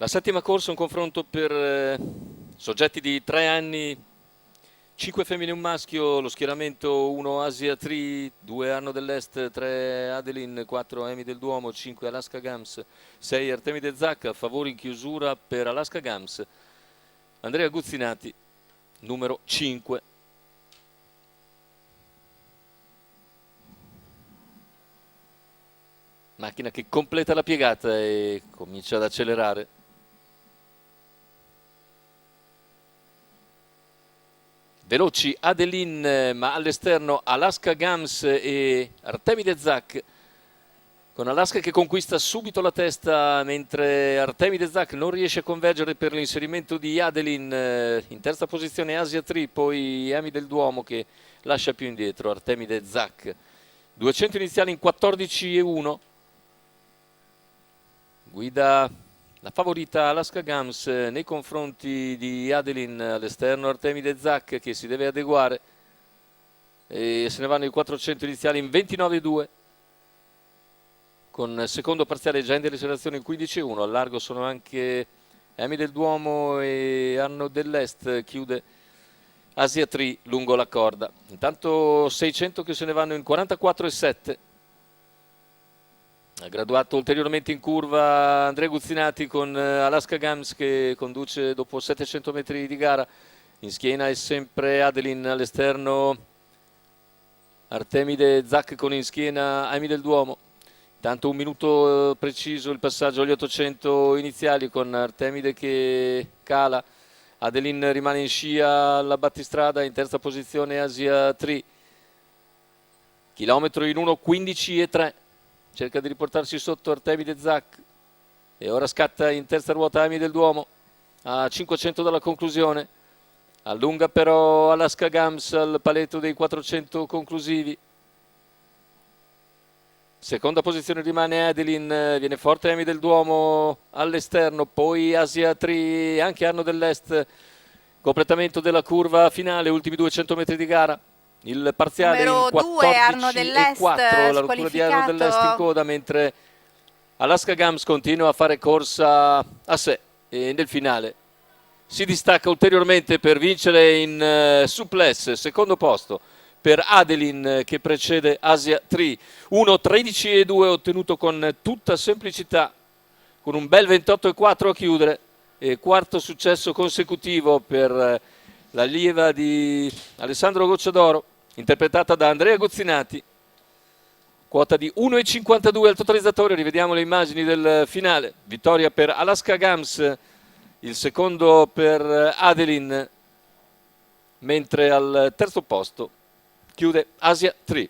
La settima corsa, un confronto per soggetti di 3 anni, 5 femmine e un maschio, lo schieramento 1 Asia Tree, 2 Arno dell'Est, 3 Adeline, 4 Emi del Duomo, 5 Alaska Gams, 6 Artemide Zacca, favori in chiusura per Alaska Gams, Andrea Guzzinati, numero 5. Macchina che completa la piegata e comincia ad accelerare. Veloci Adeline, ma all'esterno Alaska Gams e Artemide Zac, con Alaska che conquista subito la testa, mentre Artemide Zac non riesce a convergere per l'inserimento di Adeline. In terza posizione Asia Tree, poi Emi del Duomo che lascia più indietro Artemide Zac. 200 iniziali in 14,1. Guida la favorita Alaska Gams nei confronti di Adeline, all'esterno Artemide Zac che si deve adeguare e se ne vanno i 400 iniziali in 29,2, con secondo parziale già in decelerazione in 15,1. Al largo sono anche Emi del Duomo e Arno dell'Est, chiude Asia Tree lungo la corda. Intanto 600 che se ne vanno in 44,7. Ha graduato ulteriormente in curva Andrea Guzzinati con Alaska Gams che conduce dopo 700 metri di gara. In schiena è sempre Adeline, all'esterno Artemide Zac con in schiena Emi del Duomo. Tanto un minuto preciso il passaggio agli 800 iniziali, con Artemide che cala. Adeline rimane in scia alla battistrada, in terza posizione Asia Tree. Chilometro in 1:15,3. Cerca di riportarsi sotto Artemide Zac e ora scatta in terza ruota Emi del Duomo a 500 dalla conclusione. Allunga però Alaska Gams al paletto dei 400 conclusivi. Seconda posizione rimane Adeline, viene forte Emi del Duomo all'esterno, poi Asia Tree, anche Arno dell'Est. Completamento della curva finale, ultimi 200 metri di gara. Il parziale Numero in 2 Arno 14,4, dell'Est, la rottura di Arno dell'Est in coda, mentre Alaska Gams continua a fare corsa a sé e nel finale si distacca ulteriormente per vincere in suplex. Secondo posto per Adeline che precede Asia Tree, 1:13,2 ottenuto con tutta semplicità, con un bel 28,4 a chiudere, e quarto successo consecutivo per l'allieva di Alessandro Gocciadoro, interpretata da Andrea Guzzinati. Quota di 1,52 al totalizzatore. Rivediamo le immagini del finale. Vittoria per Alaska Gams, il secondo per Adeline, mentre al terzo posto chiude Asia Tree.